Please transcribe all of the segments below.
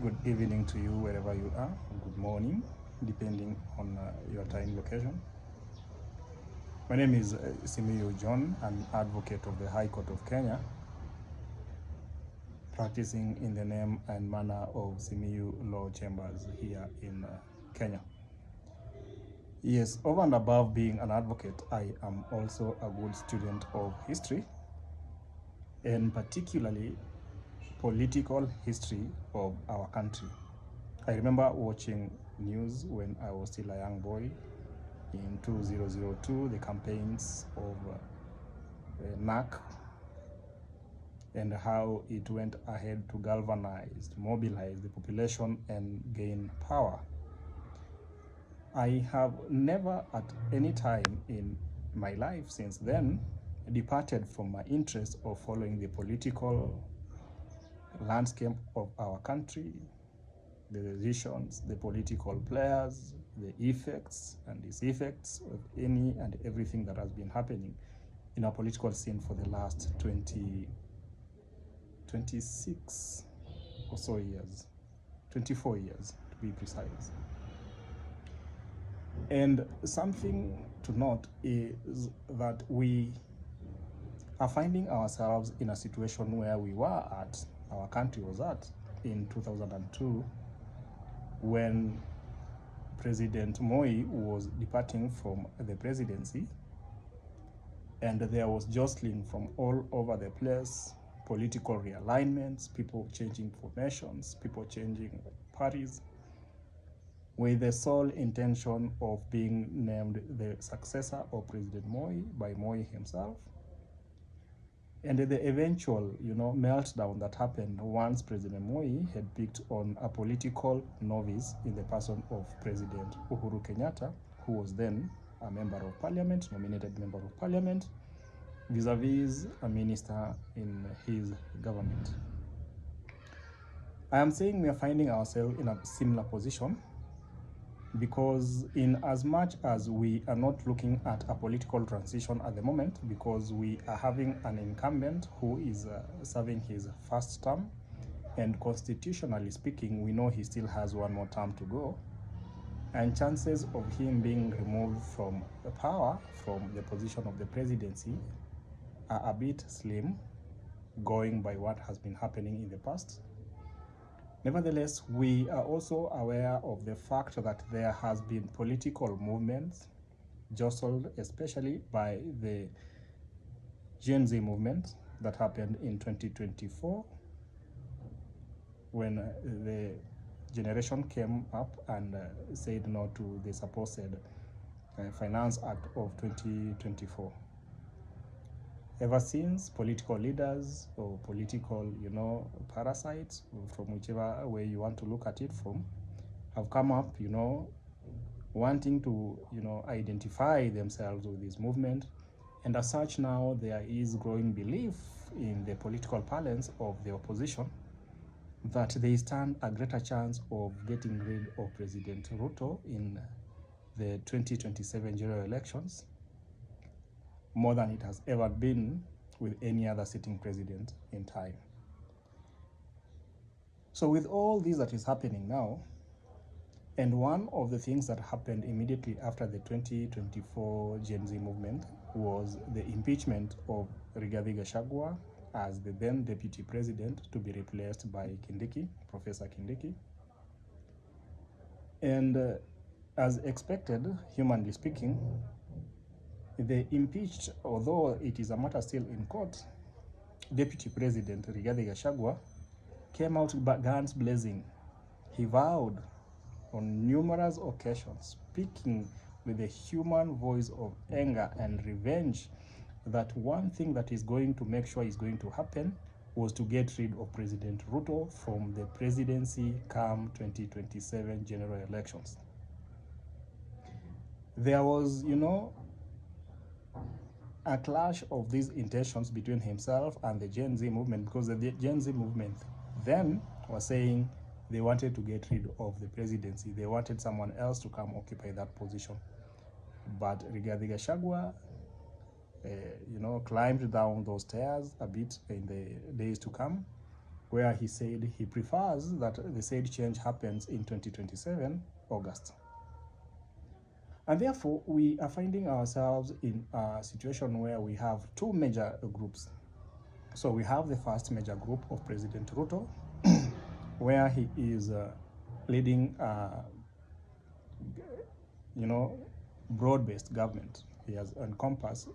good evening to you wherever you are, good morning, depending on your time location. My name is Simiyu John, an advocate of the High Court of Kenya, practicing in the name and manner of Simiyu Law Chambers here in Kenya. Yes, over and above being an advocate, I am also a good student of history, and particularly political history of our country. I remember watching news when I was still a young boy in 2002, the campaigns of NAC, and how it went ahead to galvanize, to mobilize the population and gain power. I have never at any time in my life since then departed from my interest of following the political landscape of our country, the decisions, the political players, the effects and diseffects of any and everything that has been happening in our political scene for the last 26 or so years, 24 years to be precise. And something to note is that we are finding ourselves in a situation where we were at, our country was at, in 2002, when President Moi was departing from the presidency, and there was jostling from all over the place, political realignments, people changing formations, people changing parties, with the sole intention of being named the successor of President Moi by Moi himself. And the eventual, meltdown that happened once President Moi had picked on a political novice in the person of President Uhuru Kenyatta, who was then a member of parliament, nominated member of parliament, vis-a-vis a minister in his government. I am saying we are finding ourselves in a similar position because in as much as we are not looking at a political transition at the moment, because we are having an incumbent who is serving his first term, and constitutionally speaking, we know he still has one more term to go, and chances of him being removed from the power, from the position of the presidency, are a bit slim, going by what has been happening in the past. Nevertheless, we are also aware of the fact that there has been political movements jostled, especially by the Gen Z movement that happened in 2024, when the generation came up and said no to the supposed Finance Act of 2024. Ever since, political leaders or political, parasites, from whichever way you want to look at it from, have come up, wanting to, identify themselves with this movement. And as such, now there is growing belief in the political parlance of the opposition that they stand a greater chance of getting rid of President Ruto in the 2027 general elections, more than it has ever been with any other sitting president in time. So with all this that is happening now, and one of the things that happened immediately after the 2024 Gen Z movement was the impeachment of Rigathi Gachagua as the then deputy president, to be replaced by Kindiki, Professor Kindiki. And as expected, humanly speaking, the impeached, although it is a matter still in court, Deputy President Rigathi Gachagua came out guns blazing. He vowed on numerous occasions, speaking with a human voice of anger and revenge, that one thing that is going to make sure is going to happen was to get rid of President Ruto from the presidency come 2027 general elections. There was, a clash of these intentions between himself and the Gen Z movement, because the Gen Z movement then was saying they wanted to get rid of the presidency. They wanted someone else to come occupy that position. But Rigathi Gachagua, climbed down those stairs a bit in the days to come, where he said he prefers that the said change happens in 2027 August. And therefore, we are finding ourselves in a situation where we have two major groups. So we have the first major group of President Ruto, where he is leading broad-based government. He has encompassed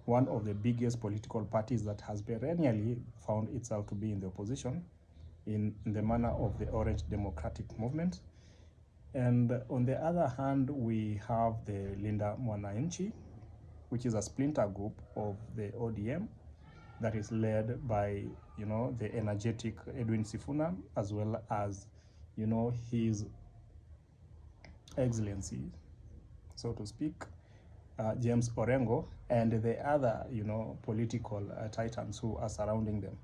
one of the biggest political parties that has perennially found itself to be in the opposition in the manner of the Orange Democratic Movement. And on the other hand, we have the Linda Mwananchi, which is a splinter group of the ODM that is led by, the energetic Edwin Sifuna, as well as, His Excellency, so to speak, James Orengo, and the other, political titans who are surrounding them.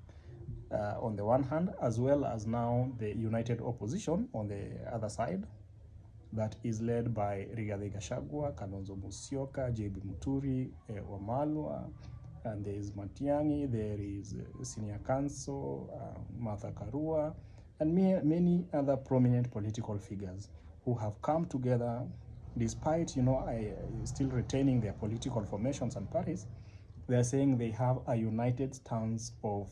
On the one hand, as well as now the united opposition on the other side, that is led by Rigathi Gachagua, Kalonzo Musyoka, JB Muturi, Wamalwa, and there is Matiang'i, there is Senior Counsel, Martha Karua, and many other prominent political figures who have come together despite, still retaining their political formations and parties. They are saying they have a united stance of,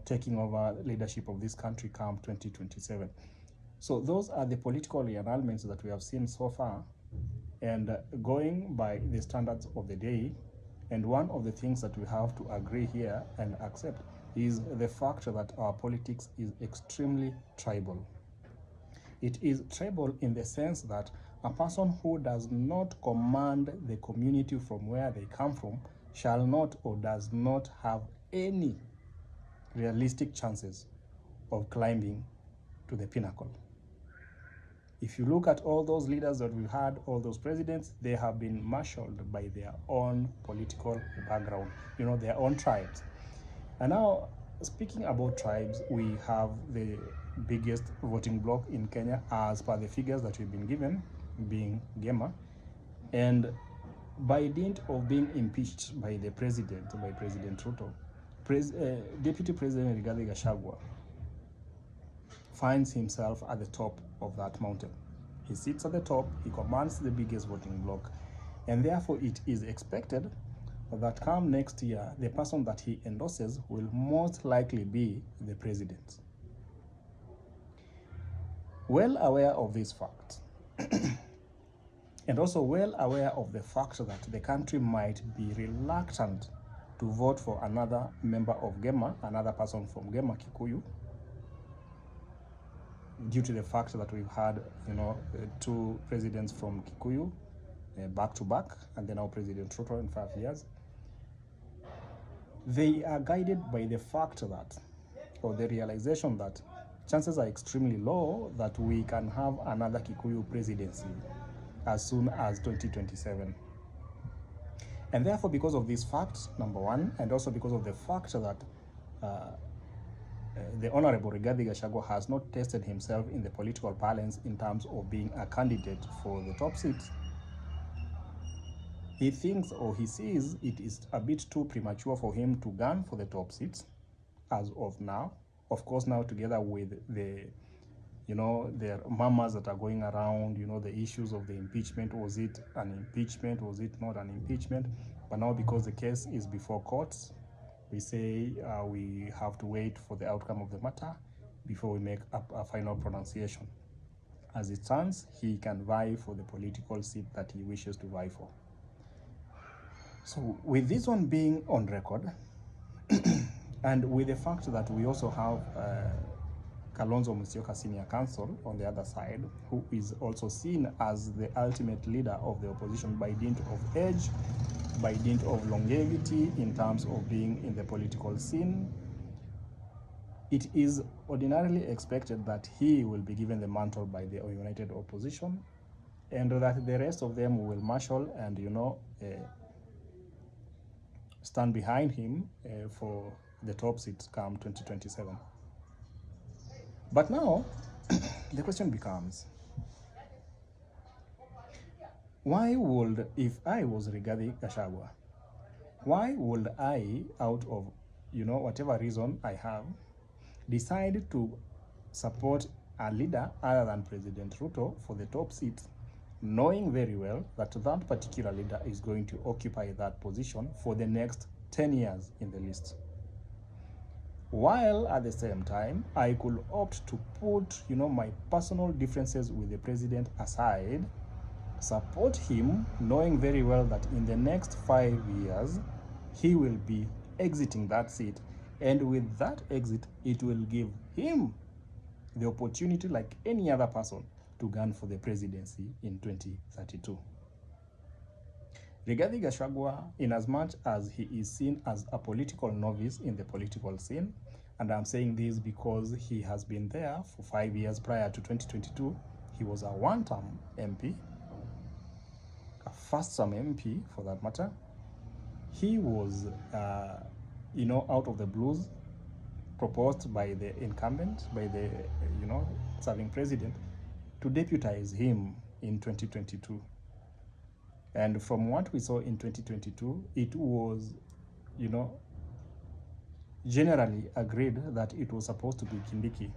taking over leadership of this country come 2027. So those are the political realignments that we have seen so far, and going by the standards of the day. And one of the things that we have to agree here and accept is the fact that our politics is extremely tribal. It is tribal in the sense that a person who does not command the community from where they come from shall not or does not have any realistic chances of climbing to the pinnacle. If you look at all those leaders that we've had, all those presidents, they have been marshaled by their own political background, their own tribes. And now, speaking about tribes, we have the biggest voting bloc in Kenya as per the figures that we've been given, being Gema. And by dint of being impeached by the president, by President Ruto, Deputy President Rigathi Gachagua finds himself at the top of that mountain. He sits at the top, he commands the biggest voting bloc, and therefore it is expected that come next year, the person that he endorses will most likely be the president. Well aware of this fact, and also well aware of the fact that the country might be reluctant to vote for another member of Gema, another person from Gema Kikuyu, due to the fact that we've had, two presidents from Kikuyu back to back, and then now President Ruto in 5 years. They are guided by the fact that, or the realization that, chances are extremely low that we can have another Kikuyu presidency as soon as 2027. And therefore, because of this fact, number one, and also because of the fact that the Honorable Rigathi Gachagua has not tested himself in the political balance in terms of being a candidate for the top seats, he thinks or he sees it is a bit too premature for him to gun for the top seats as of now. Of course, now together with the, the murmurs that are going around, the issues of the impeachment. Was it an impeachment? Was it not an impeachment? But now because the case is before courts, we say we have to wait for the outcome of the matter before we make up a final pronunciation. As it stands, he can vie for the political seat that he wishes to vie for. So with this one being on record, and with the fact that we also have Kalonzo Musyoka Senior Counsel on the other side, who is also seen as the ultimate leader of the opposition by dint of age, by dint of longevity in terms of being in the political scene, it is ordinarily expected that he will be given the mantle by the united opposition, and that the rest of them will marshal and, stand behind him for the top seats come 2027. But now, the question becomes, why would, if I was Rigathi Gachagua, why would I, out of, whatever reason I have, decide to support a leader other than President Ruto for the top seat, knowing very well that that particular leader is going to occupy that position for the next 10 years in the list. While at the same time, I could opt to put, my personal differences with the president aside, support him, knowing very well that in the next 5 years, he will be exiting that seat. And with that exit, it will give him the opportunity, like any other person, to gun for the presidency in 2032. Rigathi Gachagua, in as much as he is seen as a political novice in the political scene, and I'm saying this because he has been there for 5 years prior to 2022, he was a one-term MP, a first-term MP for that matter. He was, out of the blues, proposed by the incumbent, by the, serving president, to deputize him in 2022. And from what we saw in 2022, it was, generally agreed that it was supposed to be Kindiki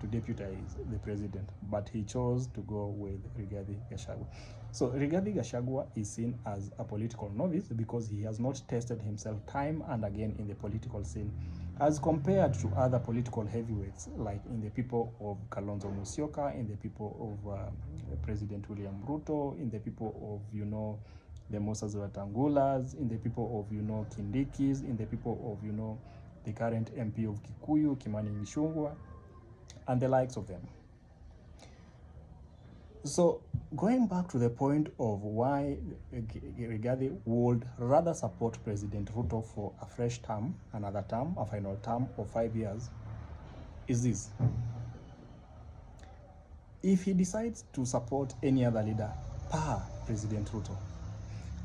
to deputize the president, but he chose to go with Rigathi Gachagua. So Rigathi Gachagua is seen as a political novice because he has not tested himself time and again in the political scene, as compared to other political heavyweights, like in the people of Kalonzo Musyoka, in the people of President William Ruto, in the people of, the Moses Watangulas, in the people of, Kindikis, in the people of, the current MP of Kikuyu, Kimani Ichung'wah, and the likes of them. So going back to the point of why Rigathi would rather support President Ruto for a fresh term, another term, a final term of 5 years, is this. If he decides to support any other leader per President Ruto,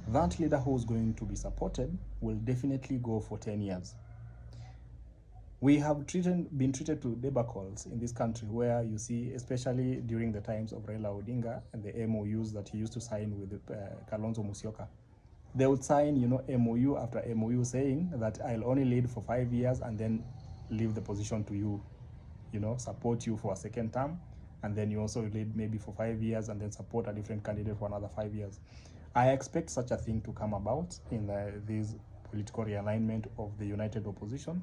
that leader who is going to be supported will definitely go for 10 years. We have been treated to debacles in this country where you see, especially during the times of Raila Odinga and the MOUs that he used to sign with Kalonzo Musyoka. They would sign, MOU after MOU saying that I'll only lead for 5 years and then leave the position to you, support you for a second term, and then you also lead maybe for 5 years and then support a different candidate for another 5 years. I expect such a thing to come about in this political realignment of the united opposition.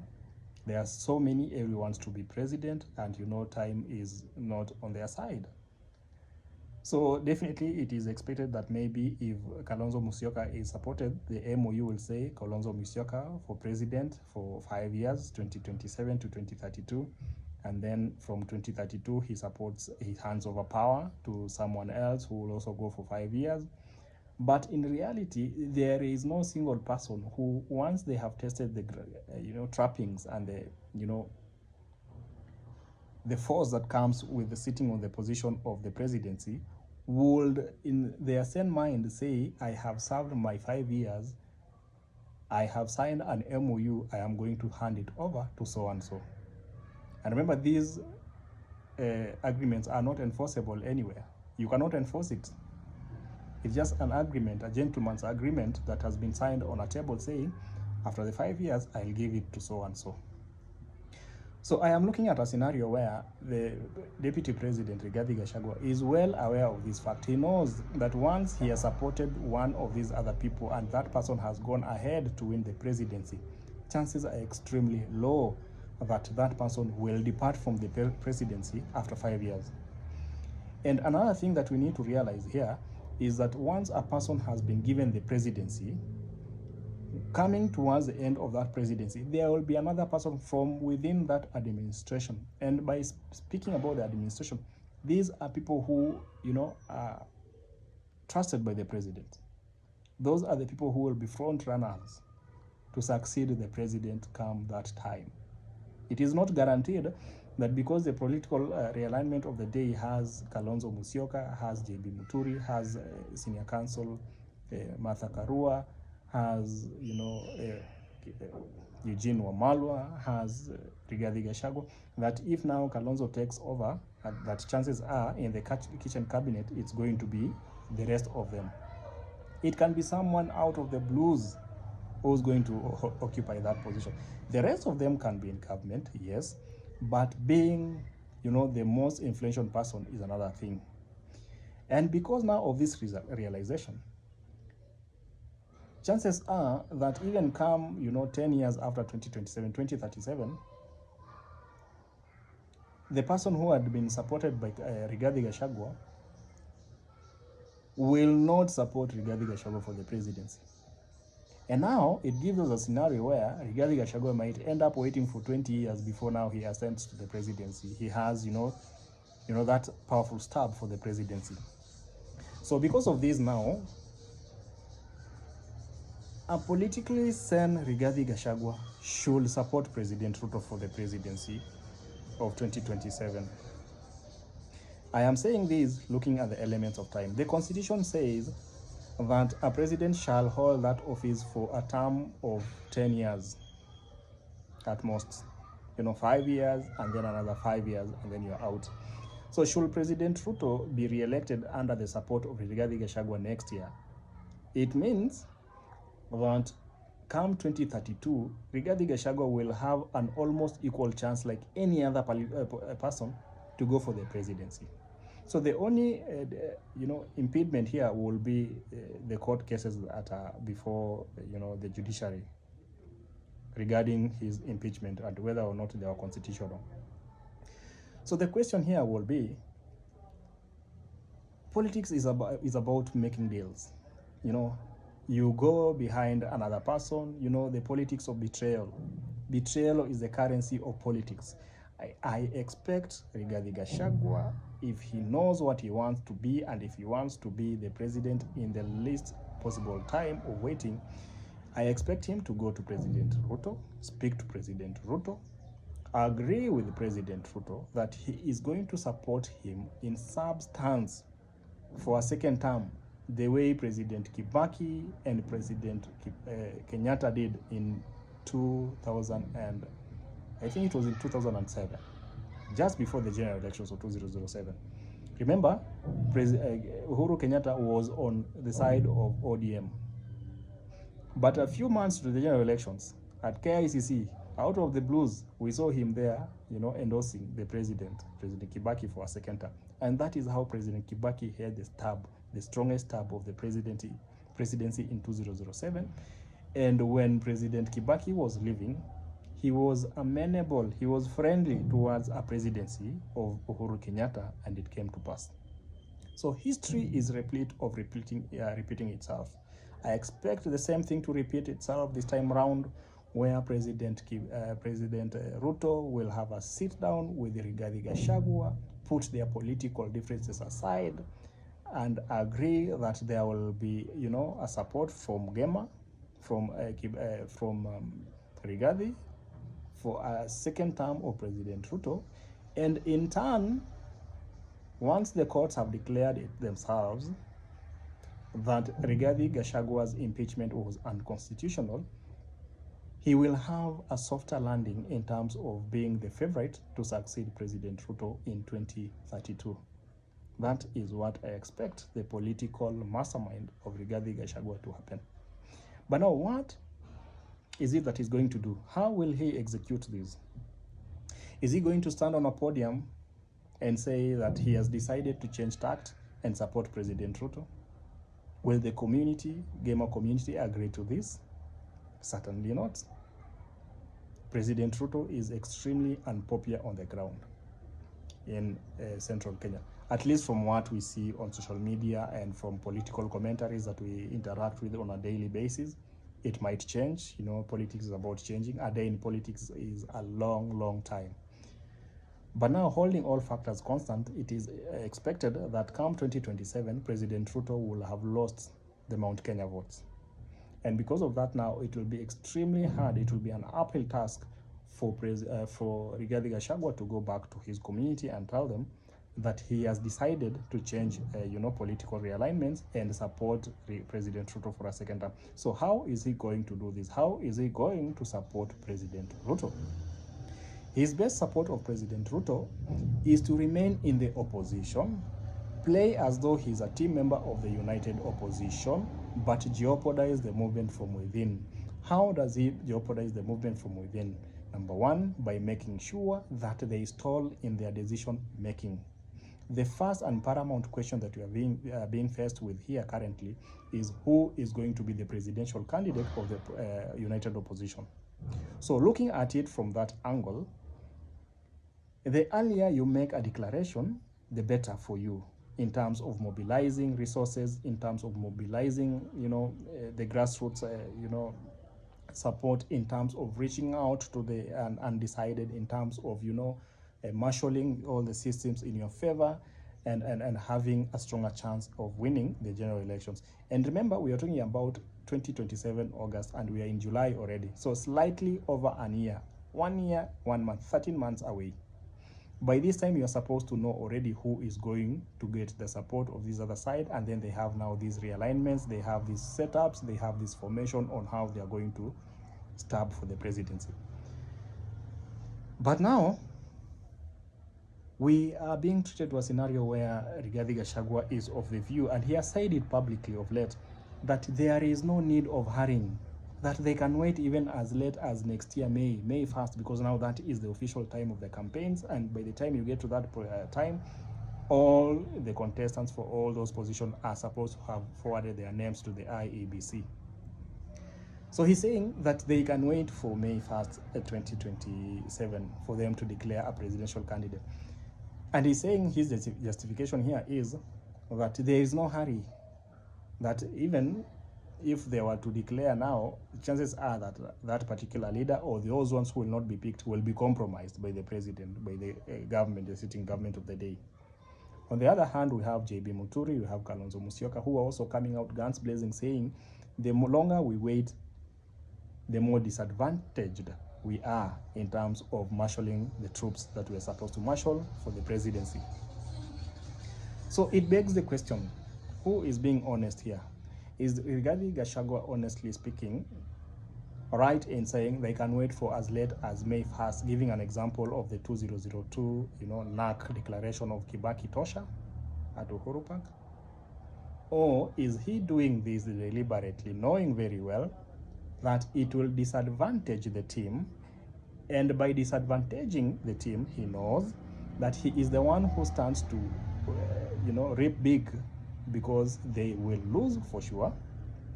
There are so many everyone's to be president, and time is not on their side. So definitely it is expected that maybe if Kalonzo Musyoka is supported, the MOU will say Kalonzo Musyoka for president for 5 years, 2027 to 2032. And then from 2032, he hands over power to someone else who will also go for 5 years. But in reality, there is no single person who, once they have tested the, trappings and the force that comes with the sitting on the position of the presidency, would in their sane mind say, I have served my 5 years, I have signed an MOU, I am going to hand it over to so and so. And remember, these agreements are not enforceable anywhere. You cannot enforce it. It's just an agreement, a gentleman's agreement that has been signed on a table saying, after the 5 years, I'll give it to so and so. So I am looking at a scenario where the Deputy President, Rigathi Gachagua, is well aware of this fact. He knows that once he has supported one of these other people and that person has gone ahead to win the presidency, chances are extremely low that that person will depart from the presidency after 5 years. And another thing that we need to realize here is that once a person has been given the presidency, coming towards the end of that presidency, there will be another person from within that administration. And by speaking about the administration, these are people who, are trusted by the president. Those are the people who will be front runners to succeed the president come that time. It is not guaranteed that because the political realignment of the day has Kalonzo Musyoka, has JB Muturi, has Senior Counsel Martha Karua, has Eugene Wamalwa, has Rigathi Gachagua, that if now Kalonzo takes over, that chances are in the kitchen cabinet it's going to be the rest of them. It can be someone out of the blues who's going to occupy that position. The rest of them can be in government, yes, but being, the most influential person is another thing. And because now of this realization, chances are that even come, 10 years after 2027, 2037, the person who had been supported by Rigathi Gachagua will not support Rigathi Gachagua for the presidency. And now it gives us a scenario where Rigathi Gachagua might end up waiting for 20 years before now he ascends to the presidency. He has, that powerful stab for the presidency. So because of this now, a politically sane Rigathi Gachagua should support President Ruto for the presidency of 2027. I am saying this looking at the elements of time. The Constitution says that a president shall hold that office for a term of 10 years at most. 5 years and then another 5 years and then you're out. So should President Ruto be re-elected under the support of Rigathi Gachagua next year, it means that come 2032, Rigathi Gachagua will have an almost equal chance like any other person to go for the presidency. So the only, impediment here will be the court cases that are before, the judiciary regarding his impeachment and whether or not they are constitutional. So the question here will be, politics is about making deals. You go behind another person, the politics of betrayal. Betrayal is the currency of politics. I expect Rigathi Gachagua, if he knows what he wants to be and if he wants to be the president in the least possible time of waiting, I expect him to go to President Ruto, speak to President Ruto, agree with President Ruto that he is going to support him in substance for a second term, the way President Kibaki and President Kenyatta did in 2000 and I think it was in 2007, just before the general elections of 2007. Remember, Uhuru Kenyatta was on the side of ODM. But a few months to the general elections, at KICC, out of the blues, we saw him there, endorsing the President Kibaki for a second term. And that is how President Kibaki had the strongest stab of the presidency in 2007. And when President Kibaki was leaving, he was amenable, he was friendly towards a presidency of Uhuru Kenyatta, and it came to pass. So history is replete of repeating itself. I expect the same thing to repeat itself this time around, where President Ruto will have a sit down with Rigathi Gachagua, put their political differences aside, and agree that there will be, a support from Gema, from Rigathi, for a second term of President Ruto. And in turn, once the courts have declared it themselves that Rigathi Gachagua's impeachment was unconstitutional, he will have a softer landing in terms of being the favorite to succeed President Ruto in 2032. That is what I expect the political mastermind of Rigathi Gachagua to happen. But now, what is it that he's going to do? How will he execute this? Is he going to stand on a podium and say that he has decided to change tact and support President Ruto? Will the Gema community agree to this? Certainly not. President Ruto is extremely unpopular on the ground in central Kenya, at least from what we see on social media and from political commentaries that we interact with on a daily basis. It might change, politics is about changing. A day in politics is a long, long time. But now, holding all factors constant, it is expected that come 2027, President Ruto will have lost the Mount Kenya votes. And because of that now, it will be extremely hard, it will be an uphill task for Rigathi Gachagua to go back to his community and tell them that he has decided to change, political realignments and support President Ruto for a second term. So how is he going to do this? How is he going to support President Ruto? His best support of President Ruto is to remain in the opposition, play as though he's a team member of the united opposition, but jeopardize the movement from within. How does he jeopardize the movement from within? Number one, by making sure that they stall in their decision making. The first and paramount question that we are being faced with here currently is who is going to be the presidential candidate of the united opposition. So looking at it from that angle, the earlier you make a declaration, the better for you in terms of mobilizing resources, in terms of mobilizing, the grassroots, support, in terms of reaching out to the undecided, in terms of, marshalling all the systems in your favor, and having a stronger chance of winning the general elections. And remember, we are talking about 2027 August, and we are in July already. So slightly over a year, 1 year, 1 month, 13 months away. By this time, you are supposed to know already who is going to get the support of this other side, and then they have now these realignments, they have these setups, they have this formation on how they are going to stab for the presidency. But now, we are being treated to a scenario where Rigathi Gachagua is of the view, and he has said it publicly of late, that there is no need of hurrying, that they can wait even as late as next year, May 1st, because now that is the official time of the campaigns, and by the time you get to that time, all the contestants for all those positions are supposed to have forwarded their names to the IEBC. So he's saying that they can wait for May 1st, 2027 for them to declare a presidential candidate. And he's saying his justification here is that there is no hurry, that even if they were to declare now, chances are that that particular leader or those ones who will not be picked will be compromised by the president, by the government, the sitting government of the day. On the other hand, we have JB Muturi, we have Kalonzo Musyoka, who are also coming out guns blazing, saying the longer we wait, the more disadvantaged we are in terms of marshalling the troops that we are supposed to marshal for the presidency. So it begs the question, who is being honest here? Is Rigathi Gachagua, honestly speaking, right in saying they can wait for as late as May 1st, giving an example of the 2002, NAC declaration of Kibaki Tosha at Uhuru Park? Or is he doing this deliberately, knowing very well that it will disadvantage the team, and by disadvantaging the team, he knows that he is the one who stands to, reap big, because they will lose for sure.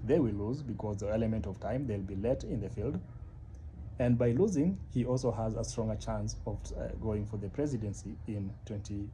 They will lose because the element of time, they'll be late in the field. And by losing, he also has a stronger chance of going for the presidency in 2020.